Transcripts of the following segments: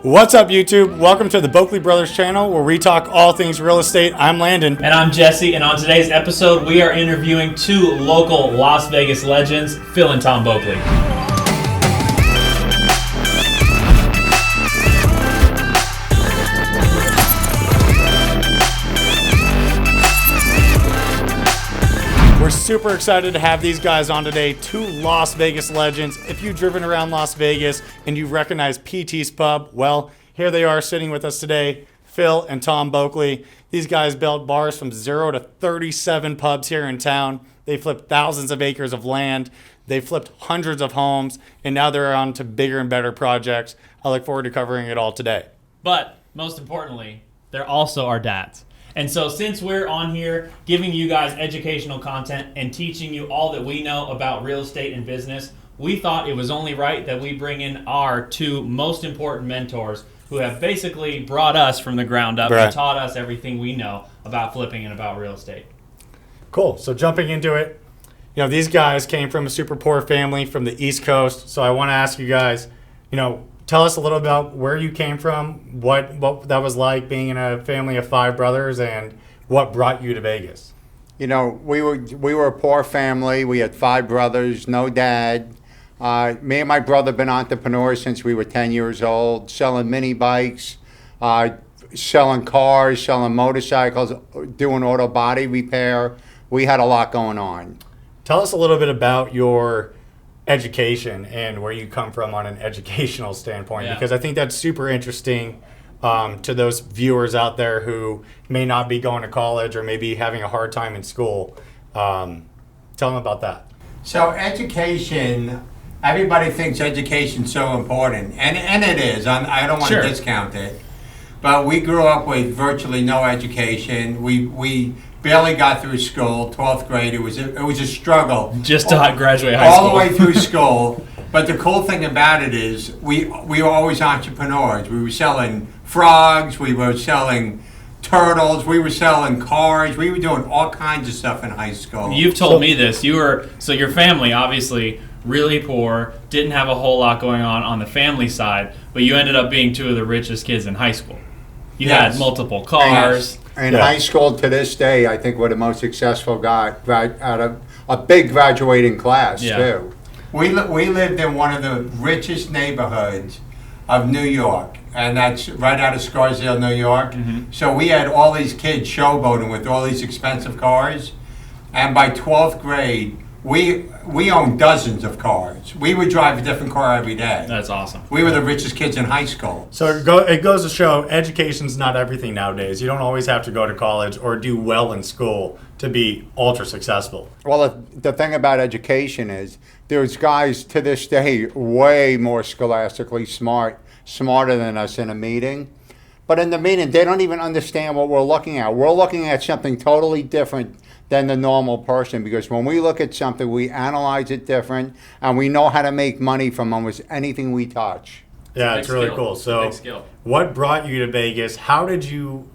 What's up, YouTube? Welcome to the Boeckle Brothers channel, where we talk all things real estate. I'm Landon. And I'm Jesse, and on today's episode, we are interviewing two local Las Vegas legends, Phil and Tom Boeckle. We're super excited to have these guys on today, two Las Vegas legends. If you've driven around Las Vegas and you recognize PT's Pub, well, here they are sitting with us today, Phil and Tom Boeckle. These guys built bars from 0 to 37 pubs here in town. They flipped thousands of acres of land. They flipped hundreds of homes, and now they're on to bigger and better projects. I look forward to covering it all today. But most importantly, they're also our dads. And so since we're on here giving you guys educational content and teaching you all that we know about real estate and business, we thought it was only right that we bring in our two most important mentors who have basically brought us from the ground up and taught us everything we know about flipping and about real estate. Cool. So jumping into it, these guys came from a super poor family from the East Coast. So I want to ask you guys, tell us a little about where you came from, what that was like being in a family of five brothers, and what brought you to Vegas. We were a poor family. We had five brothers, no dad. Me and my brother been entrepreneurs since we were 10 years old, selling mini bikes, selling cars, selling motorcycles, doing auto body repair. We had a lot going on. Tell us a little bit about your education and where you come from on an educational standpoint, because I think that's super interesting to those viewers out there who may not be going to college or maybe having a hard time in school. Tell them about that. So education, everybody thinks education's so important, and it is. I don't want to discount it. But we grew up with virtually no education. We barely got through school, 12th grade. It was a struggle. Just to graduate high school. All the way through school. But the cool thing about it is we were always entrepreneurs. We were selling frogs. We were selling turtles. We were selling cars. We were doing all kinds of stuff in high school. You've told me this. So your family, obviously, really poor, didn't have a whole lot going on the family side, but you ended up being two of the richest kids in high school. You had multiple cars. In high school to this day, I think we're the most successful guy out of a big graduating class, too. We lived in one of the richest neighborhoods of New York, and that's right out of Scarsdale, New York. Mm-hmm. So we had all these kids showboating with all these expensive cars, and by 12th grade, we owned dozens of cars. We would drive a different car every day. That's awesome. We were the richest kids in high school. So it goes to show education's not everything nowadays. You don't always have to go to college or do well in school to be ultra successful. Well, the thing about education is there's guys to this day way more scholastically smarter than us in a meeting. But in the meeting, they don't even understand what we're looking at. We're looking at something totally different than the normal person, because when we look at something, we analyze it different, and we know how to make money from almost anything we touch. Yeah, it's really cool. So what brought you to Vegas? How did you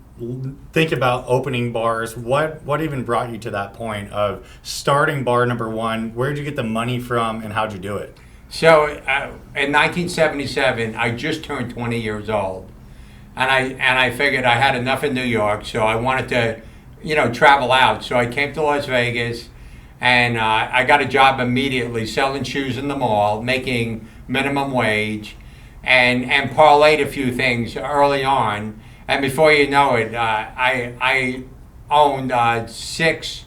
think about opening bars? What even brought you to that point of starting bar number one? Where did you get the money from, and how'd you do it? So in 1977, I just turned 20 years old. And I figured I had enough in New York, so I wanted to, travel out. So I came to Las Vegas, and I got a job immediately selling shoes in the mall, making minimum wage, and parlayed a few things early on. And before you know it, I owned 6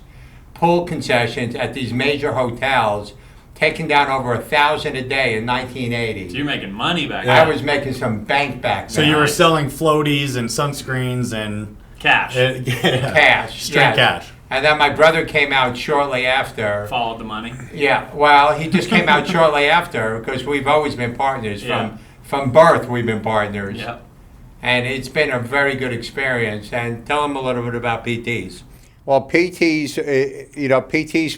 pool concessions at these major hotels, taking down over 1,000 a day in 1980. So you're making money back then. I was making some bank back then. So you were selling floaties and sunscreens and cash. Cash. Straight cash. And then my brother came out shortly after. Followed the money. Yeah, well, he just came out shortly after, because we've always been partners. From birth, we've been partners. Yep. And it's been a very good experience. And tell them a little bit about PT's. Well, PT's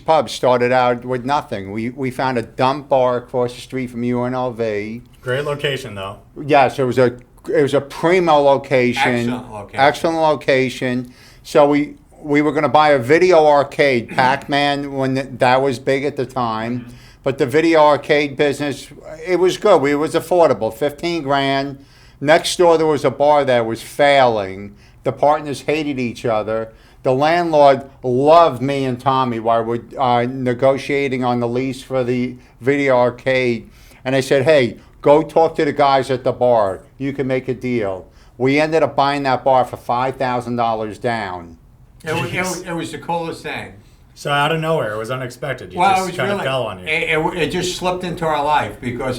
Pub started out with nothing. We found a dump bar across the street from UNLV. Great location, though. Yes, it was a primo location. Excellent location. So we were going to buy a video arcade, Pac-Man, when that was big at the time. Mm-hmm. But the video arcade business, it was good. It was affordable, 15 grand. Next door, there was a bar that was failing. The partners hated each other. The landlord loved me and Tommy while we're negotiating on the lease for the video arcade. And they said, hey, go talk to the guys at the bar. You can make a deal. We ended up buying that bar for $5,000 down. It was the coolest thing. So out of nowhere, it was unexpected. You Well, it just was kind of really, fell on you. it just slipped into our life because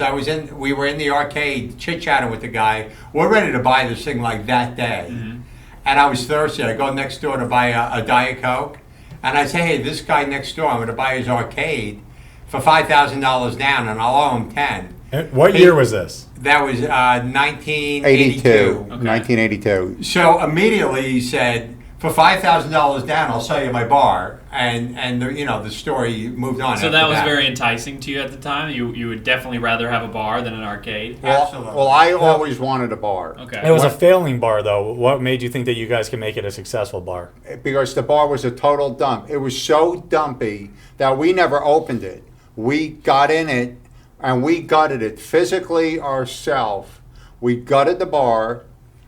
we were in the arcade chit-chatting with the guy. We're ready to buy this thing like that day. And I was thirsty. I go next door to buy a Diet Coke. And I say, hey, this guy next door, I'm going to buy his arcade for $5,000 down, and I'll owe him 10. What year was this? That was 1982. 1982. So immediately he said, for $5,000 down, I'll sell you my bar, and the story moved on. So that was very enticing to you at the time. You would definitely rather have a bar than an arcade. Absolutely. Well, I always wanted a bar. Okay. It was a failing bar, though. What made you think that you guys could make it a successful bar? Because the bar was a total dump. It was so dumpy that we never opened it. We got in it, and we gutted it physically ourselves. We gutted the bar.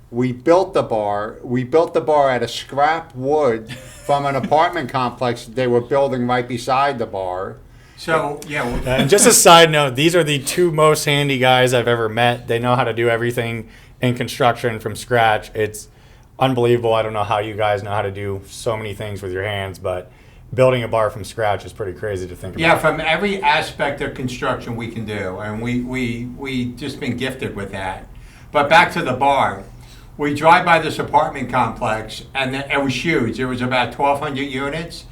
We built the bar. We built the bar out of scrap wood from an apartment complex they were building right beside the bar. So, yeah. And just a side note, these are the two most handy guys I've ever met. They know how to do everything in construction from scratch. It's unbelievable. I don't know how you guys know how to do so many things with your hands, but building a bar from scratch is pretty crazy to think about. Yeah, from every aspect of construction we can do, and we just been gifted with that. But back to the bar. We drive by this apartment complex, and it was huge. There was about 1,200 units.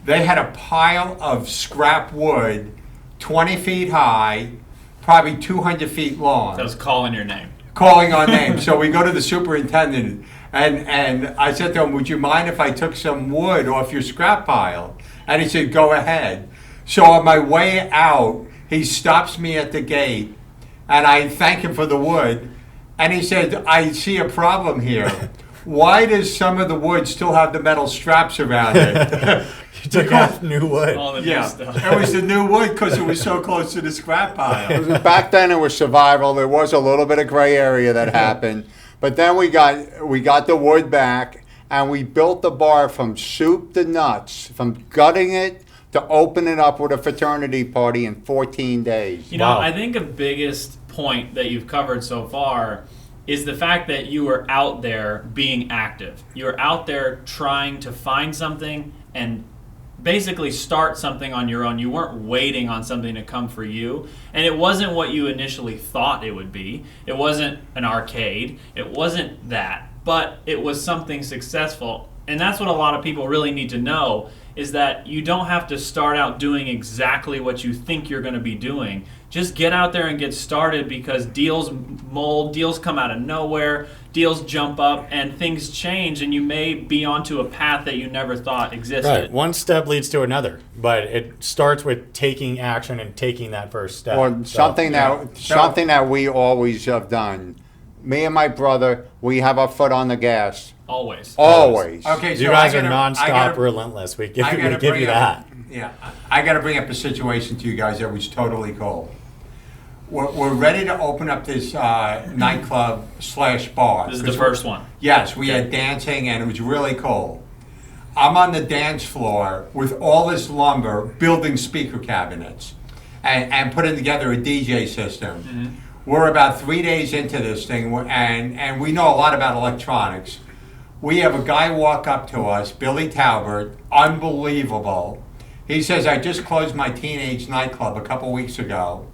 They had a pile of scrap wood, 20 feet high, probably 200 feet long. That was calling your name. Calling our name. So we go to the superintendent, and I said to him, would you mind if I took some wood off your scrap pile? And he said, go ahead. So on my way out, he stops me at the gate, and I thank him for the wood. And he said, I see a problem here. Why does some of the wood still have the metal straps around it? You took off new wood. All the new Yeah, stuff. it was the new wood because it was so close to the scrap pile. Back then it was survival. There was a little bit of gray area that happened. But then we got the wood back, and we built the bar from soup to nuts, from gutting it to open it up with a fraternity party in 14 days. You know, Wow. I think the biggest point that you've covered so far is the fact that you were out there being active. You were out there trying to find something and basically start something on your own. You weren't waiting on something to come for you. And it wasn't what you initially thought it would be. It wasn't an arcade. It wasn't that. But it was something successful. And that's what a lot of people really need to know, is that you don't have to start out doing exactly what you think you're going to be doing. Just get out there and get started, because deals mold, deals come out of nowhere, deals jump up, and things change, and you may be onto a path that you never thought existed. Right. One step leads to another, but it starts with taking action and taking that first step. Or something that we always have done. Me and my brother, we have our foot on the gas. Always. Always. Okay, so You guys I are gotta- nonstop I gotta- relentless. We give, I we gotta give bring you up- that. Yeah, I got to bring up a situation to you guys that was totally cool. We're ready to open up this nightclub / bar. This is the first one. Yes, we had dancing, and it was really cool. I'm on the dance floor with all this lumber, building speaker cabinets, and putting together a DJ system. Mm-hmm. We're about 3 days into this thing, and we know a lot about electronics. We have a guy walk up to us, Billy Talbert, unbelievable. He says, I just closed my teenage nightclub a couple weeks ago.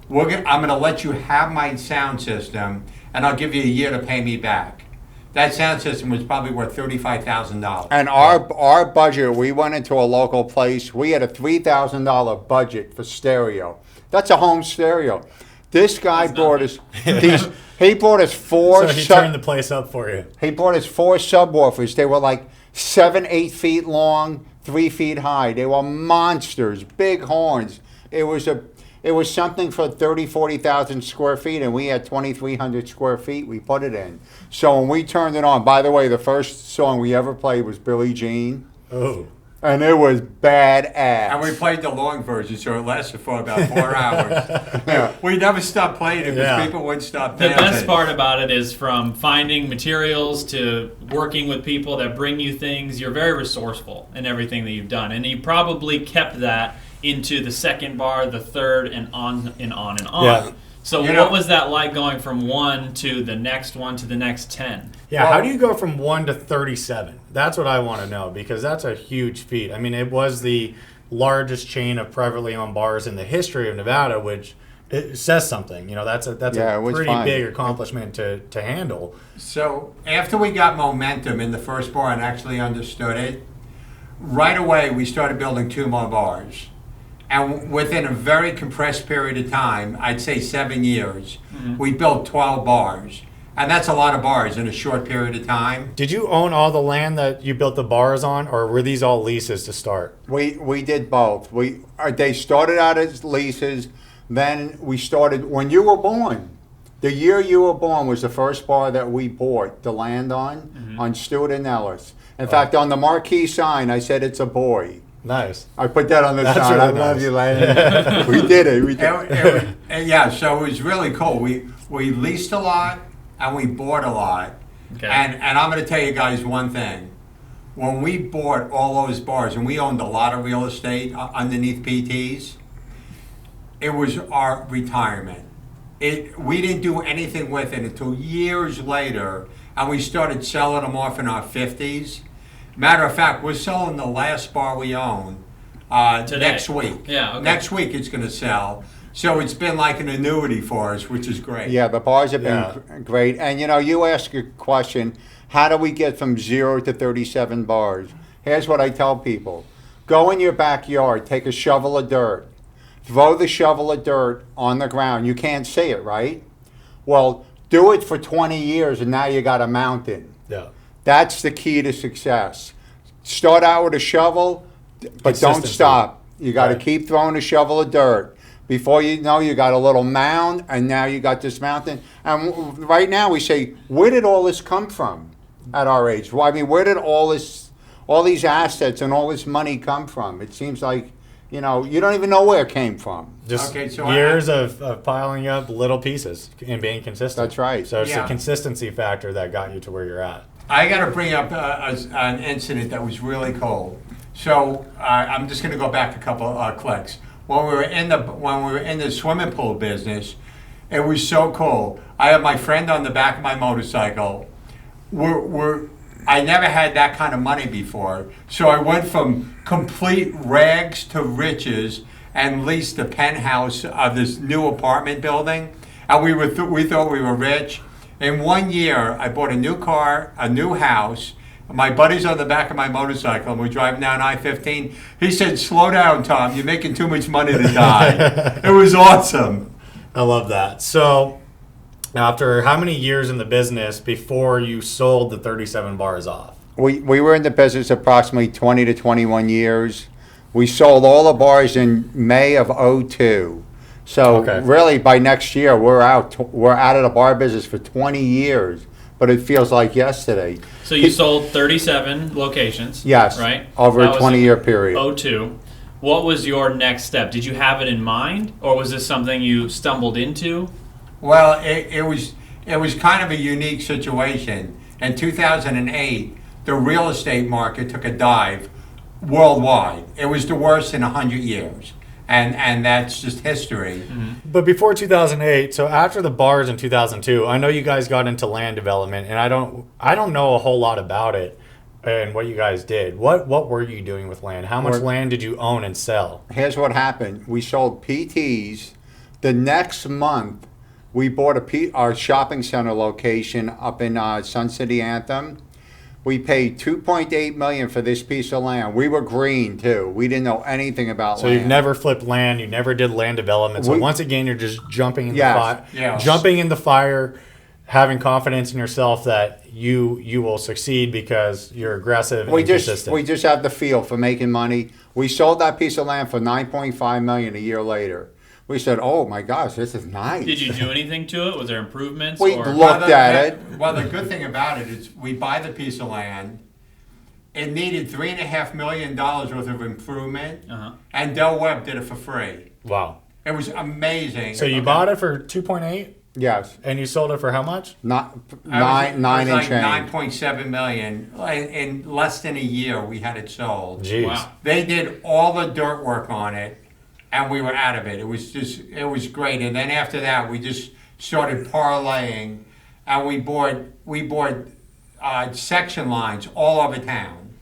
I'm going to let you have my sound system, and I'll give you a year to pay me back. That sound system was probably worth $35,000. And our budget, we went into a local place. We had a $3,000 budget for stereo. That's a home stereo. This guy brought us he brought us four. So he turned the place up for you. He brought us 4 subwoofers. They were like 7-8 feet long, 3 feet high. They were monsters, big horns. It was something for 40,000 square feet, and we had 2,300 square feet we put it in. So when we turned it on, by the way, the first song we ever played was Billie Jean. Oh. and it was badass. And we played the long version, so it lasted for about 4 hours. Yeah. We never stopped playing it because Yeah. people wouldn't stop The dancing. best part about it is from finding materials to working with people that bring you things. You're very resourceful in everything that you've done, and you probably kept that into the second bar, the third, and on and on and on. Yeah. So You what know- was that like going from 1 to the next 1 to the next 10? Yeah, Well- how do you go from 1 to 37? That's what I want to know, because that's a huge feat. I mean, it was the largest chain of privately owned bars in the history of Nevada, which it says something. You know, that's Yeah, a it was pretty fun. big accomplishment to handle. So after we got momentum in the first bar and actually understood it, right away we started building 2 more bars. And within a very compressed period of time, I'd say 7 years, we built 12 bars. And that's a lot of bars in a short period of time. Did you own all the land that you built the bars on, or were these all leases to start? We did both. They started out as leases. Then we started when you were born. The year you were born was the first bar that we bought the land on Stewart and Ellis. In fact, on the marquee sign, I said it's a boy. Nice. I put that on the That's sign. really I love nice. you, Landon. We did it. We did. Yeah, so it was really cool. We leased a lot and we bought a lot. Okay. And I'm going to tell you guys one thing. When we bought all those bars, and we owned a lot of real estate underneath PTs, it was our retirement. We didn't do anything with it until years later, and we started selling them off in our 50s. Matter of fact, we're selling the last bar we own Today. next week. Yeah, okay. Next week it's going to sell. So it's been like an annuity for us, which is great. Yeah, the bars have been Yeah. great. And you ask a question, how do we get from 0 to 37 bars? Here's what I tell people. Go in your backyard, take a shovel of dirt, throw the shovel of dirt on the ground. You can't see it, right? Well, do it for 20 years and now you got a mountain. Yeah. That's the key to success. Start out with a shovel, but don't Consistency. stop. You got to Right. keep throwing a shovel of dirt. Before you know, you got a little mound, and now you got this mountain. And right now, we say, where did all this come from at our age? Well, I mean, where did all these assets and all this money come from? It seems like, you don't even know where it came from. Just Okay, so years of piling up little pieces and being consistent. That's right. So it's Yeah. the consistency factor that got you to where you're at. I got to bring up an incident that was really cool. So I'm just going to go back a couple clicks. When we were in the swimming pool business, it was so cool. I had my friend on the back of my motorcycle. I never had that kind of money before, so I went from complete rags to riches and leased the penthouse of this new apartment building, and we thought we were rich. In 1 year, I bought a new car, a new house. My buddy's on the back of my motorcycle, and we're driving down I-15. He said, "Slow down, Tom. You're making too much money to die." It was awesome. I love that. So, after how many years in the business before you sold the 37 bars off? We were in the business approximately 20 to 21 years. We sold all the bars in May of '02. So Okay. really, by next year, we're out of the bar business for 20 years. But it feels like yesterday. So you sold 37 locations. Yes, Right? over a That was 20-year period. 02. What was your next step? Did you have it in mind, or was this something you stumbled into? Well, it was kind of a unique situation. In 2008, the real estate market took a dive worldwide. It was the worst in 100 years. And that's just history. But before 2008, so after the bars in 2002, I know you guys got into land development, and I don't know a whole lot about it and what you guys did. What were you doing with land? How much land did you own and sell? Here's what happened. We sold PTs. The next month, we bought our shopping center location up in Sun City Anthem. We paid $2.8 million for this piece of land. We were green too. We didn't know anything about So land. you've never flipped land, you never did land development. So We- once again, you're just jumping in Yes. the fire, Yes. jumping in the fire, having confidence in yourself that you will succeed because you're aggressive We and just consistent. have the feel for making money. We sold that piece of land for $9.5 million a year later. We said, "Oh my gosh, this is nice." Did you do anything to it? Was there improvements? We or? looked at it. Well, the good thing about it is we buy the piece of land, it needed $3.5 million worth of improvement, Uh-huh. and Del Webb did it for free. Wow. It was amazing. So you bought it for 2.8 Yes. and you sold it for how much? Not It was nine and like change. 9.7 million. In less than a year, we had it sold. Jeez. Wow. They did all the dirt work on it, and we were out of it. It was great. And then after that, we just started parlaying, and we bought section lines all over town.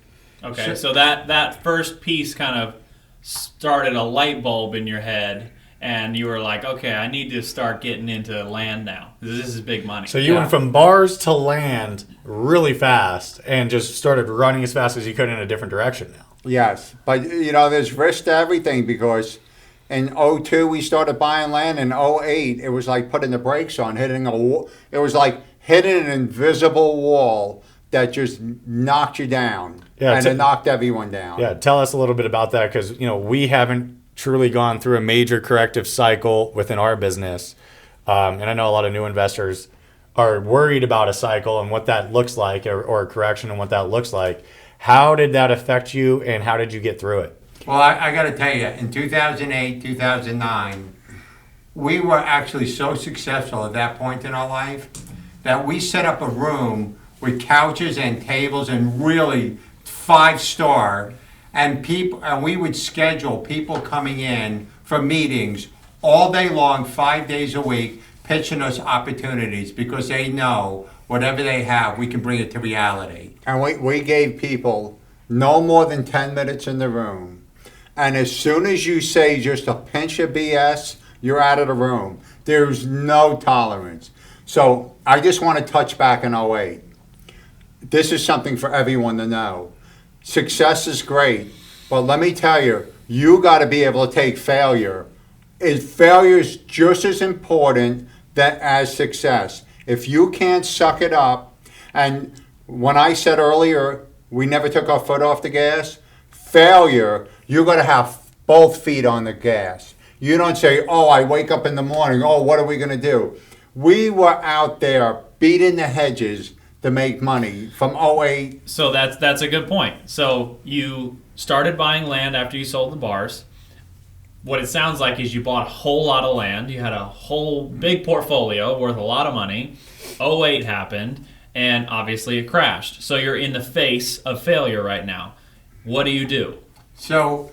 Okay, so that first piece kind of started a light bulb in your head, and you were like, okay, I need to start getting into land now. This is big money. So you went from bars to land really fast and just started running as fast as you could in a different direction now. Yes, but there's risk to everything because in '02 we started buying land. In '08 it was like putting the brakes on, hitting a wall. It was like hitting an invisible wall that just knocked you down, Yeah, and it knocked everyone down. Yeah, tell us a little bit about that because we haven't truly gone through a major corrective cycle within our business, and I know a lot of new investors are worried about a cycle and what that looks like, or a correction and what that looks like. How did that affect you, and how did you get through it? Well, I got to tell you, in 2008, 2009, we were actually so successful at that point in our life that we set up a room with couches and tables and really 5-star, and we would schedule people coming in for meetings all day long, 5 days a week, pitching us opportunities because they know whatever they have, we can bring it to reality. And we gave people no more than 10 minutes in the room. And as soon as you say just a pinch of BS, you're out of the room. There's no tolerance. So I just want to touch back in '08. This is something for everyone to know. Success is great, but let me tell you, you got to be able to take failure. Failure is just as important as success. If you can't suck it up, and when I said earlier, we never took our foot off the gas, failure, you got to have both feet on the gas. You don't say, oh, I wake up in the morning, oh, what are we going to do? We were out there beating the hedges to make money from '08. So that's a good point. So you started buying land after you sold the bars. What it sounds like is you bought a whole lot of land. You had a whole big portfolio worth a lot of money. '08 happened, and obviously it crashed. So you're in the face of failure right now. What do you do? So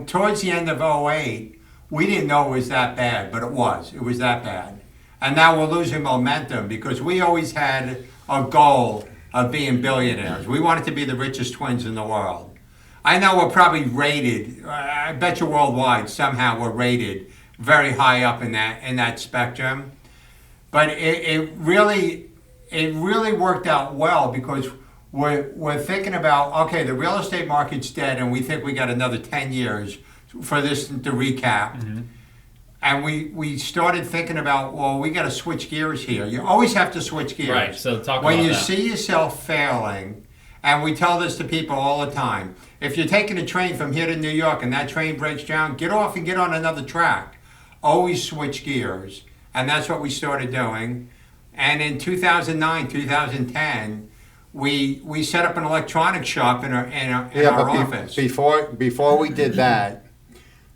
towards the end of '08, we didn't know it was that bad, but it was. It was that bad. And now we're losing momentum because we always had a goal of being billionaires. We wanted to be the richest twins in the world. I know we're probably rated, I bet you worldwide, somehow we're rated very high up in that spectrum. But it really worked out well because we're thinking about, okay, the real estate market's dead and we think we got another 10 years for this to recap. Mm-hmm. And we started thinking about, well, we got to switch gears here. You always have to switch gears. Right, so talk about when you that. see yourself failing, and we tell this to people all the time, if you're taking a train from here to New York and that train breaks down, get off and get on another track. Always switch gears. And that's what we started doing. And in 2009, 2010, we set up an electronics shop in our office. Before we did that,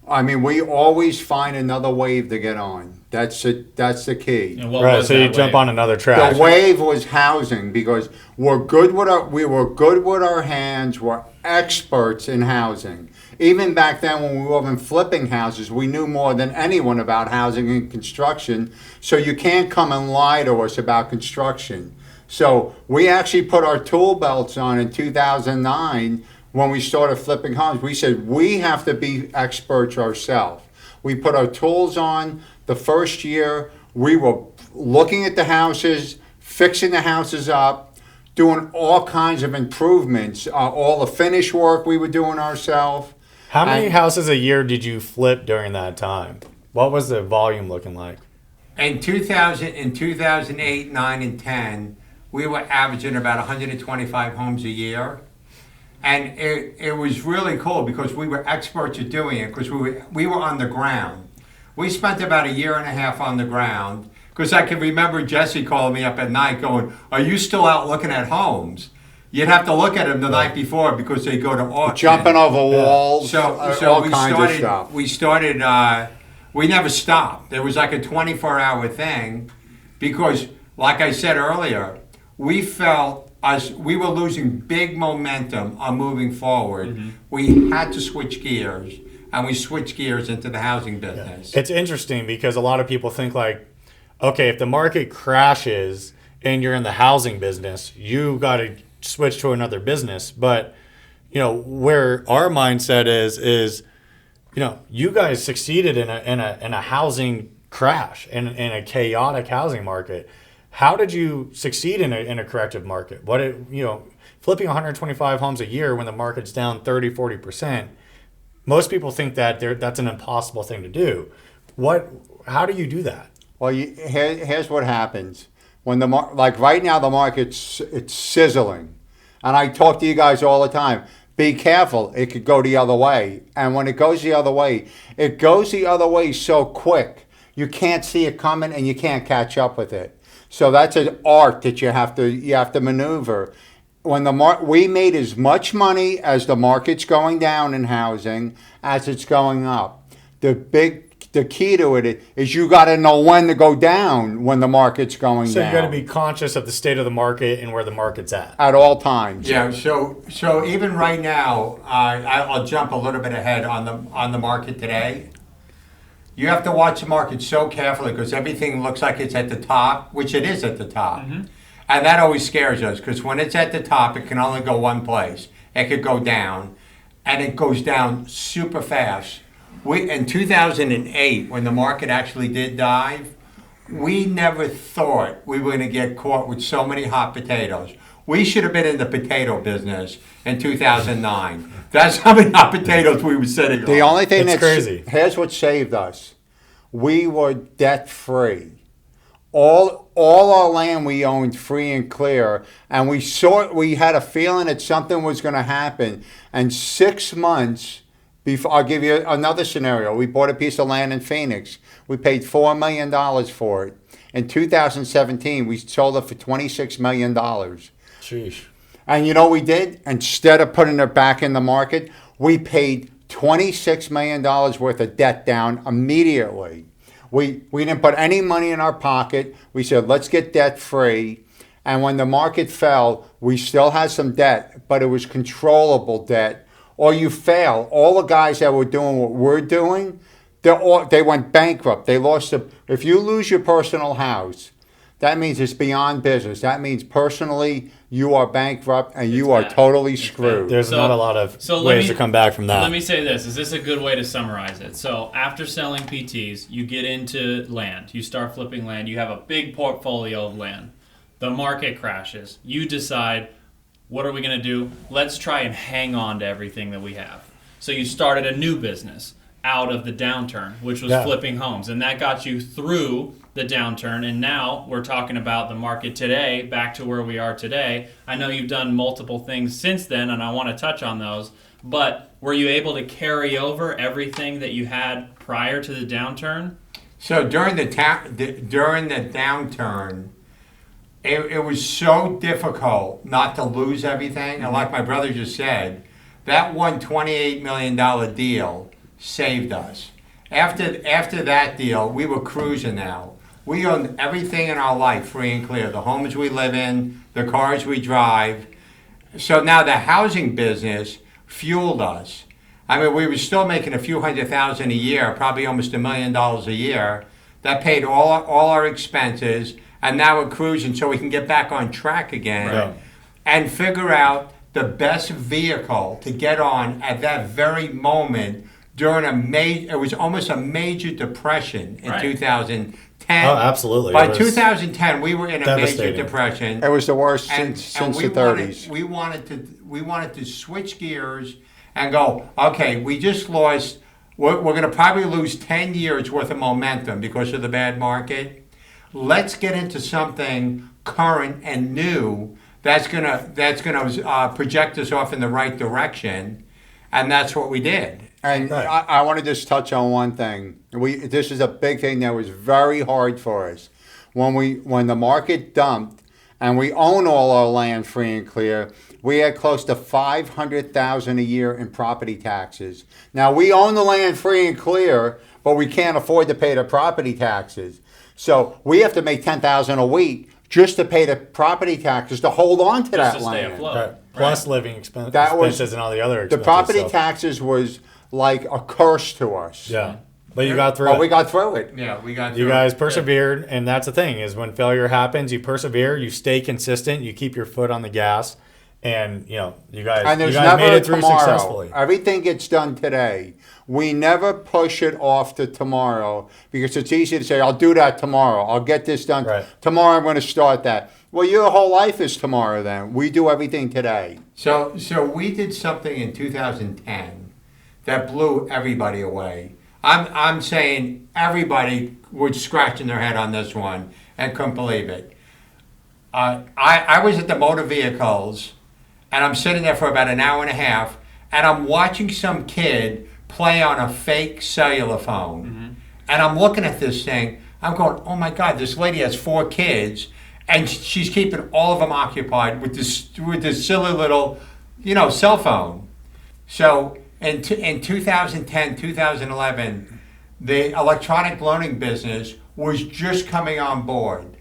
I mean, we always find another wave to get on. That's the key. And what Right, was so that you jump wave? on another track. The wave was housing because we were good with our hands. We're experts in housing. Even back then when we weren't flipping houses, we knew more than anyone about housing and construction. So you can't come and lie to us about construction. So we actually put our tool belts on in 2009 when we started flipping homes. We said we have to be experts ourselves. We put our tools on. The first year, we were looking at the houses, fixing the houses up, doing all kinds of improvements. All the finish work we were doing ourselves. How many houses a year did you flip during that time? What was the volume looking like? In 2008, 9, and 10, we were averaging about 125 homes a year. And it was really cool because we were experts at doing it because we were on the ground. We spent about a year and a half on the ground because I can remember Jesse calling me up at night going, are you still out looking at homes? you'd have to look at them the night before because they go to auction. Jumping over walls, So all we kinds of stuff. We never stopped. There was like a 24-hour thing because, like I said earlier, we felt we were losing big momentum on moving forward. Mm-hmm. We had to switch gears, and we switched gears into the housing business. It's interesting because a lot of people think like, okay, if the market crashes and you're in the housing business, you got to switch to another business. But, where our mindset is, you guys succeeded in a housing crash, in a chaotic housing market. How did you succeed in a corrective market? Flipping 125 homes a year when the market's down 30-40%, most people think that that's an impossible thing to do. How do you do that? Well, here's what happens when like right now the market's sizzling, and I talk to you guys all the time. Be careful; it could go the other way, and when it goes the other way, it goes the other way so quick you can't see it coming and you can't catch up with it. So that's an art that you have to maneuver. When we made as much money as the market's going down in housing as it's going up. The key to it is you got to know when to go down when the market's going down. So you got to be conscious of the state of the market and where the market's at all times. Yeah. So even right now, I'll jump a little bit ahead on the market today. You have to watch the market so carefully because everything looks like it's at the top, which it is at the top. Mm-hmm. And that always scares us because when it's at the top, it can only go one place. It could go down, and it goes down super fast. In 2008, when the market actually did dive, we never thought we were going to get caught with so many hot potatoes. We should have been in the potato business in 2009. That's how many hot potatoes we were sitting on. The only thing It's crazy. Here's what saved us. We were debt free. All our land we owned free and clear, and we had a feeling that something was going to happen. And 6 months before, I'll give you another scenario. We bought a piece of land in Phoenix. We paid $4 million for it. In 2017, we sold it for $26 million. Sheesh. And you know what we did? Instead of putting it back in the market, we paid $26 million worth of debt down immediately. We didn't put any money in our pocket. We said, let's get debt free. And when the market fell, we still had some debt, but it was controllable debt. Or you fail. All the guys that were doing what we're doing, they went bankrupt. They lost if you lose your personal house, that means it's beyond business. That means personally you are bankrupt and you are totally screwed. There's not a lot of ways to come back from that. Let me say this. Is this a good way to summarize it? So after selling PTs, you get into land. You start flipping land. You have a big portfolio of land. The market crashes. You decide, what are we going to do? Let's try and hang on to everything that we have. So you started a new business out of the downturn, which was flipping homes. And that got you through the downturn. And now we're talking about the market today, back to where we are today. I know you've done multiple things since then, and I want to touch on those. But were you able to carry over everything that you had prior to the downturn? So during the downturn, it was so difficult not to lose everything. And like my brother just said, that one $28 million deal saved us. After that deal, we were cruising now. We owned everything in our life free and clear. The homes we live in, the cars we drive. So now the housing business fueled us. I mean, we were still making a few $100,000 a year, probably almost $1 million a year. That paid all our expenses, and now we're cruising so we can get back on track again and figure out the best vehicle to get on at that very moment during it was almost a major depression in 2010. Oh, absolutely. By 2010, we were in a major depression. It was the worst since the 30s. We wanted to switch gears and go, okay, we just lost, we're going to probably lose 10 years worth of momentum because of the bad market. Let's get into something current and new that's gonna project us off in the right direction, and that's what we did. And I want to just touch on one thing. This is a big thing that was very hard for us when the market dumped and we own all our land free and clear, we had close to $500,000 a year in property taxes. Now we own the land free and clear, but we can't afford to pay the property taxes. So we have to make $10,000 a week just to pay the property taxes to hold on to Just that to stay land. afloat. Right. Plus living That was- expenses and all the other The expenses. property so- taxes was like a curse to us. Yeah. But you got through But it. we got through it. Yeah, we got You through guys it. persevered, and that's the thing is when failure happens, you persevere, you stay consistent, you keep your foot on the gas, and you guys, And there's you guys never made a it through tomorrow. successfully. Everything gets done today. We never push it off to tomorrow because it's easy to say, I'll do that tomorrow. I'll get this done. Right. Tomorrow I'm going to start that. Well, your whole life is tomorrow then. We do everything today. So we did something in 2010 that blew everybody away. I'm saying everybody was scratching their head on this one and couldn't believe it. I was at the motor vehicles, and I'm sitting there for about an hour and a half, and I'm watching some kid play on a fake cellular phone. Mm-hmm. And I'm looking at this thing, I'm going, oh my God, this lady has 4 kids, and she's keeping all of them occupied with this silly little, cell phone. So in 2010, 2011, the electronic loaning business was just coming on board.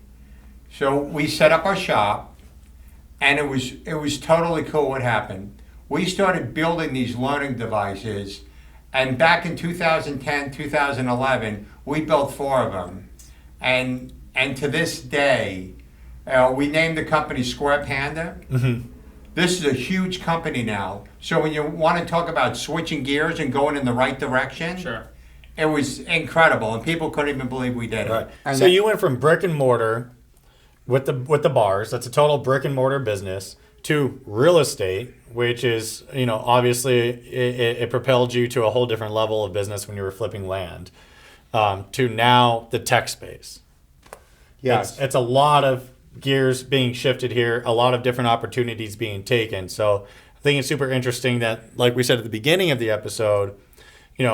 So we set up our shop, and it was totally cool what happened. We started building these learning devices, and back in 2010, 2011, we built 4 of them. And to this day, we named the company Square Panda. Mm-hmm. This is a huge company now. So when you want to talk about switching gears and going in the right direction, Sure. it was incredible, and people couldn't even believe we did it. Right. And So that- you went from brick and mortar with the bars, that's a total brick and mortar business, to real estate, which is, obviously it propelled you to a whole different level of business when you were flipping land, to now the tech space. Yes. It's a lot of gears being shifted here, a lot of different opportunities being taken. So I think it's super interesting that, like we said at the beginning of the episode, you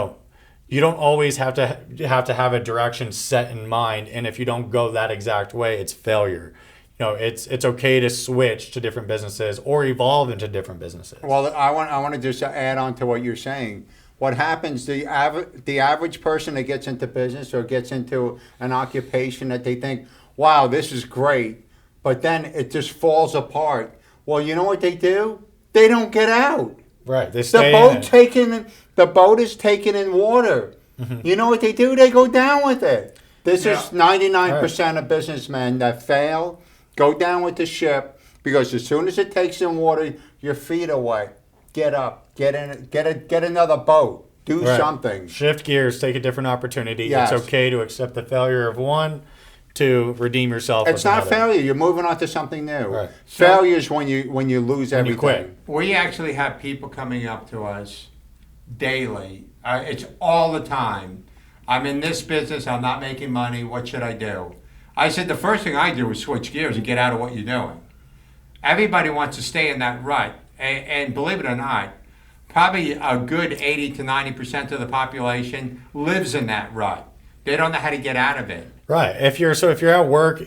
don't always have to have a direction set in mind, and if you don't go that exact way, it's failure. It's okay to switch to different businesses or evolve into different businesses. Well, I want to just add on to what you're saying. What happens, the average person that gets into business or gets into an occupation that they think, wow, this is great, but then it just falls apart. Well, you know what they do? They don't get out. Right. They The stay in it. the boat is taken in water. Mm-hmm. You know what they do? They go down with it. This Yeah. is 99% of businessmen that fail, go down with the ship, because as soon as it takes in water, your feet are wet. Get up, get in, get another boat, do Right. something. Shift gears, take a different opportunity. Yes. It's okay to accept the failure of one, to redeem yourself. It's with not another. failure. You're moving on to something new. Right. Failure is when you lose When you everything. quit. We actually have people coming up to us daily. It's all the time. I'm in this business. I'm not making money. What should I do? I said the first thing I do is switch gears and get out of what you're doing. Everybody wants to stay in that rut. And believe it or not, probably a good 80 to 90% of the population lives in that rut. They don't know how to get out of it. Right. If you're at work,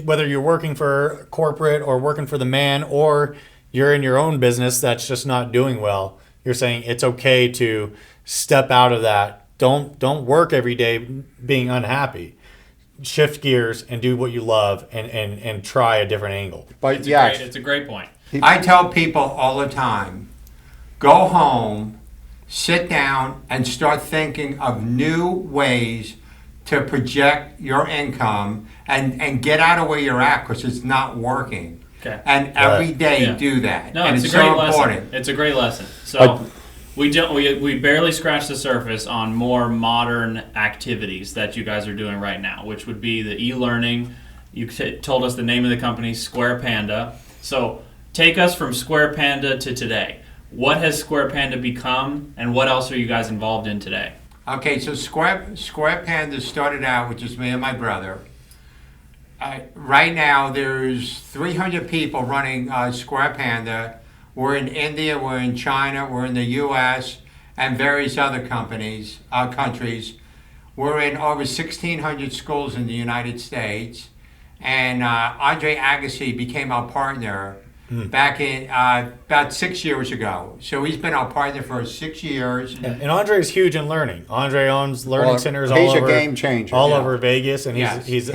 whether you're working for corporate or working for the man, or you're in your own business that's just not doing well, you're saying it's okay to step out of that. Don't work every day being unhappy. Shift gears and do what you love, and try a different angle. But It's yes, it's a great point. I tell people all the time, go home, sit down, and start thinking of new ways to project your income and get out of where you're at, because it's not working. Okay. And every Right. day Yeah. do that. No, and it's it's a great so lesson. important. It's a great lesson. So we barely scratched the surface on more modern activities that you guys are doing right now, which would be the e-learning. You told us the name of the company, Square Panda. So take us from Square Panda to today. What has Square Panda become, and what else are you guys involved in today? Okay, so Square Panda started out with just me and my brother. Right now, there's 300 people running Square Panda. We're in India, we're in China, we're in the U.S., and various other countries. We're in over 1,600 schools in the United States, and Andre Agassi became our partner back in about 6 years ago. So he's been our partner for 6 years. Yeah, and Andre's huge in learning. Andre owns learning centers all he's over. a game changer. All over Vegas, and Yes. he's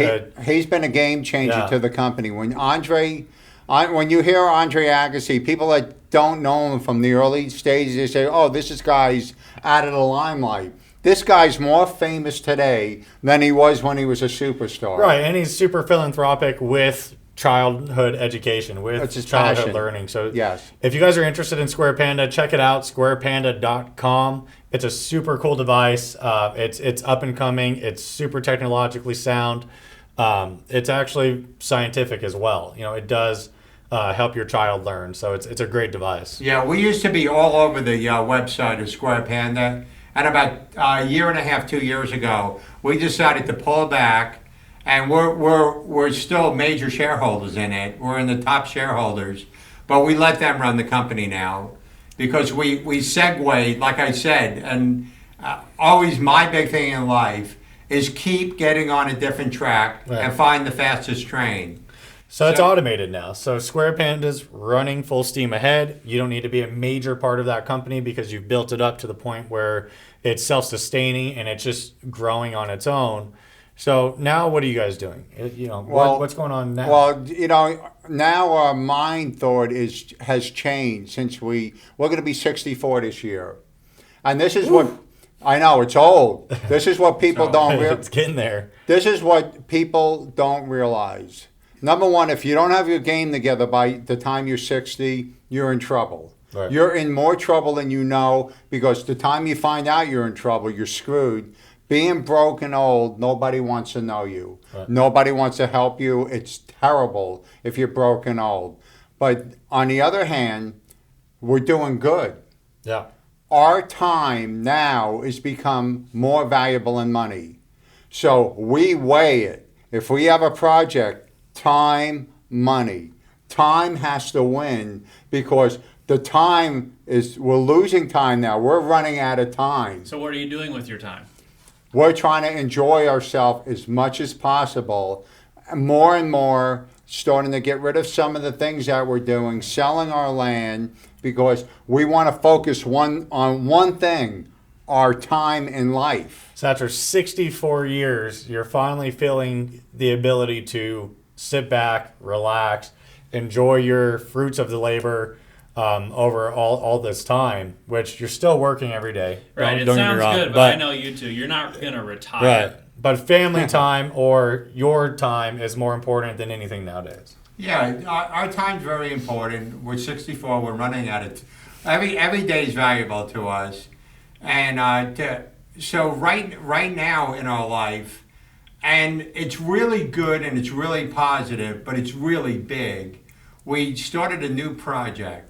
Been a game changer Yeah. to the company. When you hear Andre Agassi, people that don't know him from the early stages, they say, "Oh, this guy's out of the limelight." This guy's more famous today than he was when he was a superstar. right, and he's super philanthropic with childhood education, with That's his childhood passion. learning. So Yes. if you guys are interested in Square Panda, check it out, squarepanda.com. It's a super cool device. It's up and coming. It's super technologically sound. It's actually scientific as well. You know, it does help your child learn. So it's a great device. Yeah, we used to be all over the website of Square Panda, and about a year and a half, 2 years ago, we decided to pull back. And we're still major shareholders in it. We're in the top shareholders, but we let them run the company now because we segue, like I said, and always my big thing in life is keep getting on a different track and find the fastest train. So it's automated now. So Square Panda's running full steam ahead. You don't need to be a major part of that company because you've built it up to the point where it's self-sustaining and it's just growing on its own. So now what are you guys doing? What's going on now? Well, now our mind thought has changed since we're going to be 64 this year. And this is what, I know, it's old. This is what people don't realize. It's getting there. This is what people don't realize. Number one, if you don't have your game together by the time you're 60, you're in trouble. Right. You're in more trouble than you know because the time you find out you're in trouble, you're screwed. Being broke and old, nobody wants to know you. Right. Nobody wants to help you. It's terrible if you're broke and old. But on the other hand, we're doing good. Yeah. Our time now has become more valuable than money. So we weigh it. If we have a project, time, money. Time has to win because the time we're losing time now. We're running out of time. So what are you doing with your time? We're trying to enjoy ourselves as much as possible. More and more, starting to get rid of some of the things that we're doing, selling our land, because we want to focus on one thing, our time in life. So after 64 years, you're finally feeling the ability to sit back, relax, enjoy your fruits of the labor over all this time, which you're still working every day. Right, it Don't get me sounds wrong, good, but I know you two. You're not going to retire. Right. But family time or your time is more important than anything nowadays. Yeah, our time's very important. We're 64. We're running out of every day is valuable to us, and so right now in our life, and it's really good and it's really positive, but it's really big. We started a new project.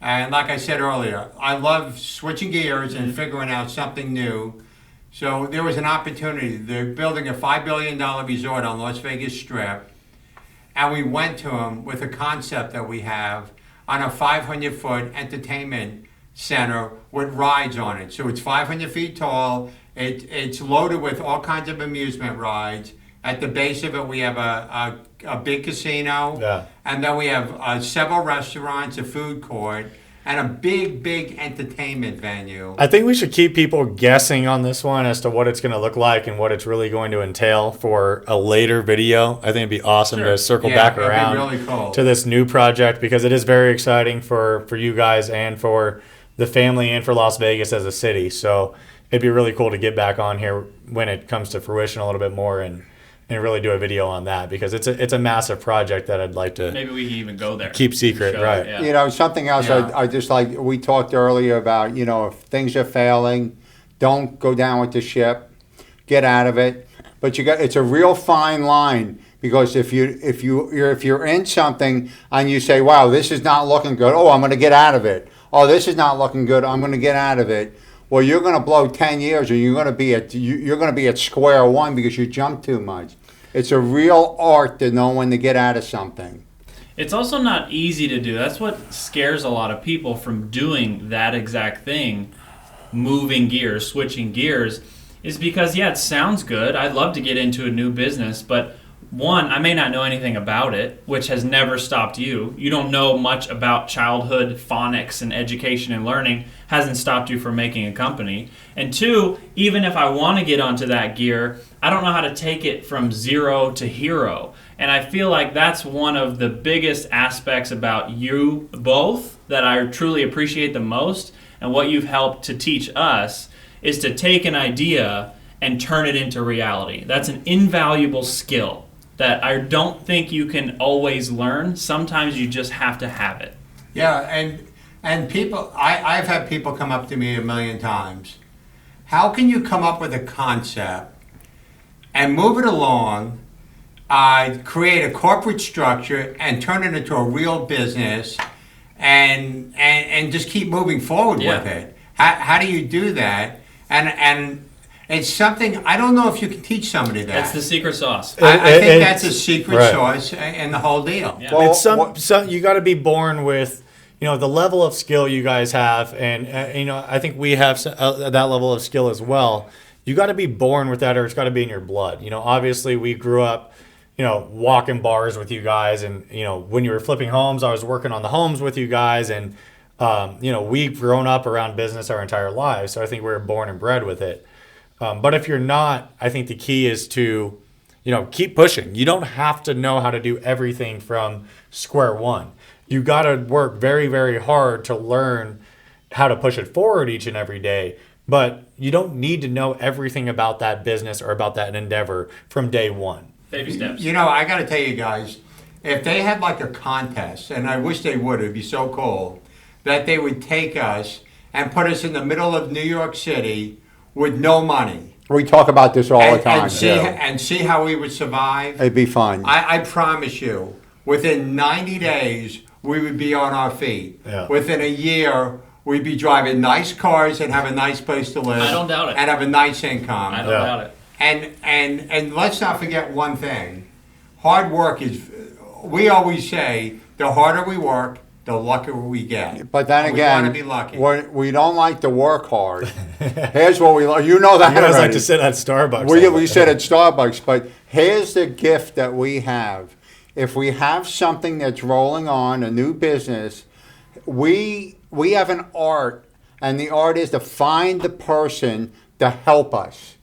And like I said earlier, I love switching gears and figuring out something new. So there was an opportunity. They're building a $5 billion resort on Las Vegas Strip. And we went to them with a concept that we have on a 500-foot entertainment center with rides on it. So it's 500 feet tall. It's loaded with all kinds of amusement rides. At the base of it, we have a big casino. Yeah. And then we have several restaurants, a food court, and a big entertainment venue. I think we should keep people guessing on this one as to what it's going to look like and what it's really going to entail for a later video. I think it'd be awesome to circle back it'd be around really cool. to this new project because it is very exciting for you guys and for the family and for Las Vegas as a city. So it'd be really cool to get back on here when it comes to fruition a little bit more and really do a video on that because it's a massive project that I'd like to Maybe we can even go there. keep secret, Show it, right? yeah. Something else I just like, we talked earlier about, if things are failing, don't go down with the ship, get out of it. But it's a real fine line because if you're in something and you say, wow, this is not looking good, oh, I'm going to get out of it. Oh, this is not looking good, I'm going to get out of it. Well, you're going to blow 10 years or you're going to be at square one because you jumped too much. It's a real art to know when to get out of something. It's also not easy to do. That's what scares a lot of people from doing that exact thing, moving gears, switching gears, is because, it sounds good. I'd love to get into a new business, but one, I may not know anything about it, which has never stopped you. You don't know much about childhood phonics and education and learning, hasn't stopped you from making a company. And two, even if I want to get onto that gear, I don't know how to take it from zero to hero. And I feel like that's one of the biggest aspects about you both that I truly appreciate the most, and what you've helped to teach us is to take an idea and turn it into reality. That's an invaluable skill that I don't think you can always learn. Sometimes you just have to have it. Yeah, and people, I've had people come up to me a million times. How can you come up with a concept and move it along, create a corporate structure and turn it into a real business and just keep moving forward with it? How do you do that? And it's something, I don't know if you can teach somebody that. That's the secret sauce. I think that's a secret sauce in the whole deal. Yeah. Well, it's you got to be born with, the level of skill you guys have, and I think we have that level of skill as well. You got to be born with that, or it's got to be in your blood. Obviously we grew up, walking bars with you guys, and when you were flipping homes, I was working on the homes with you guys, and we've grown up around business our entire lives, so I think we were born and bred with it. But if you're not, I think the key is to, keep pushing. You don't have to know how to do everything from square one. You got to work very, very hard to learn how to push it forward each and every day. But you don't need to know everything about that business or about that endeavor from day one. Baby steps. I got to tell you guys, if they had like a contest, and I wish they would, it'd be so cool, that they would take us and put us in the middle of New York City with no money. We talk about this all the time. And see how we would survive. It'd be fun. I promise you, within 90 days, we would be on our feet. Yeah. Within a year, we'd be driving nice cars and have a nice place to live. I don't doubt it. And have a nice income. I don't doubt it. And let's not forget one thing. Hard work is, we always say, the harder we work, the luckier we get. But then again, we want to be lucky. We don't like to work hard. Here's what we like. You know that You guys already. like to sit at Starbucks. We sit at Starbucks, but here's the gift that we have. If we have something that's rolling on, a new business, we have an art, and the art is to find the person to help us.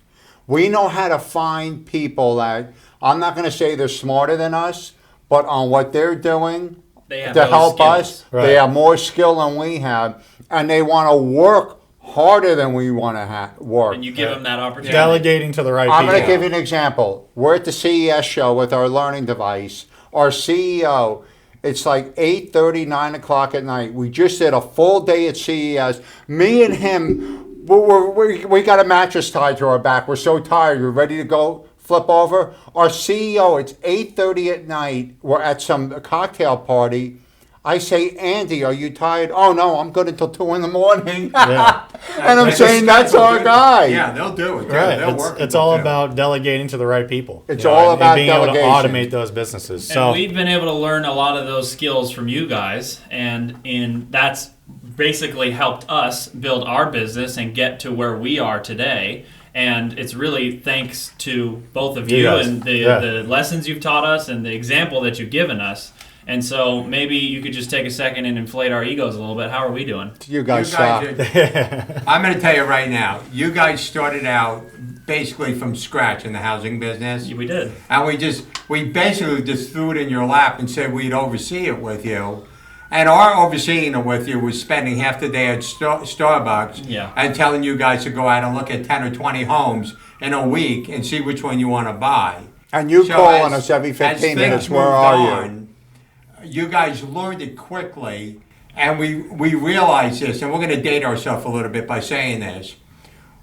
We know how to find people that, I'm not going to say they're smarter than us, but on what they're doing They have to those help skills. us, Right. they have more skill than we have, and they want to work harder than we want to work. And you give them that opportunity. Delegating to the right I'm people. going to give you an example. We're at the CES show with our learning device. Our CEO, it's like 8:30, 9 o'clock at night. We just did a full day at CES. Me and him, we got a mattress tied to our back. We're so tired. We're ready to go flip over. Our CEO, it's 8:30 at night. We're at some cocktail party. I say, Andy, are you tired? Oh, no, I'm good until 2 in the morning. Yeah. And I'm saying that's our guy. Yeah, they'll do it. Right. They'll work It's with all it, too. about delegating to the right people. It's all and about being able to delegation. automate those businesses. And So we've been able to learn a lot of those skills from you guys, and that's basically helped us build our business and get to where we are today. And it's really thanks to both of you guys. and the lessons you've taught us and the example that you've given us. And so maybe you could just take a second and inflate our egos a little bit. How are we doing? You guys suck. I'm going to tell you right now, you guys started out basically from scratch in the housing business. We did. And we basically just threw it in your lap and said we'd oversee it with you. And our overseeing it with you was spending half the day at Starbucks and telling you guys to go out and look at 10 or 20 homes in a week and see which one you want to buy. And you So calling as- us every as 15 things minutes, where moved are you? on, you guys learned it quickly, and we realized this, and we're going to date ourselves a little bit by saying this.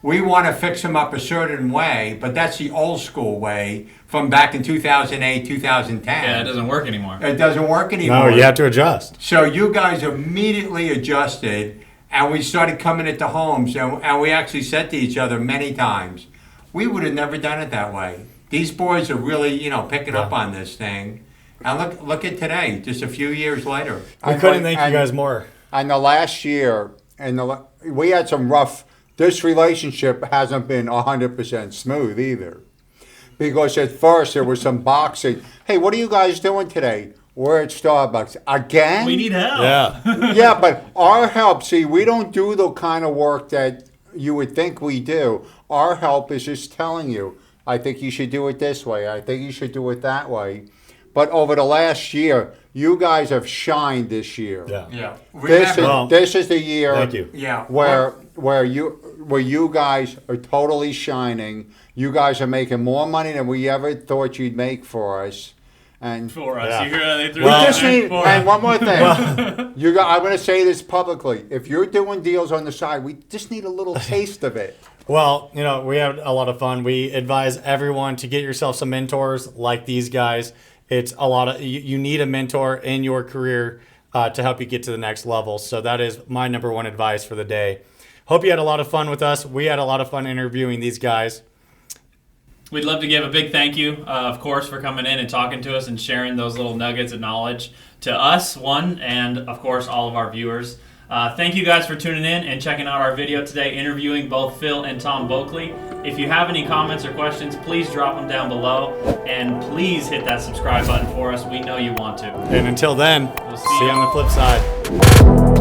We want to fix them up a certain way, but that's the old school way from back in 2008, 2010. Yeah, it doesn't work anymore. It doesn't work anymore. no, you have to adjust. So you guys immediately adjusted, and we started coming into homes, and we actually said to each other many times, we would have never done it that way. These boys are really, picking up on this thing. And look at today, just a few years later. We couldn't thank you guys more. And the last year, we had some rough. This relationship hasn't been 100% smooth either. because at first there was some boxing. Hey, what are you guys doing today? We're at Starbucks. Again? We need help. Yeah. Yeah, but our help, see, we don't do the kind of work that you would think we do. Our help is just telling you, I think you should do it this way. I think you should do it that way. But over the last year, you guys have shined this year. Yeah. Yeah. This is the year Thank you. Yeah. where you guys are totally shining. You guys are making more money than we ever thought you'd make for us. And For us. Yeah. You hear how they threw we that just in need, for and us. one more thing. I'm going to say this publicly. If you're doing deals on the side, we just need a little taste of it. Well, we had a lot of fun. We advise everyone to get yourself some mentors like these guys. It's a lot of you need a mentor in your career to help you get to the next level. So that is my number one advice for the day. Hope you had a lot of fun with us. We had a lot of fun interviewing these guys. We'd love to give a big thank you, of course, for coming in and talking to us and sharing those little nuggets of knowledge to us, and of course, all of our viewers. Thank you guys for tuning in and checking out our video today, interviewing both Phil and Tom Boeckle. If you have any comments or questions, please drop them down below, and please hit that subscribe button for us. We know you want to. And until then, We'll see you you. on the flip side.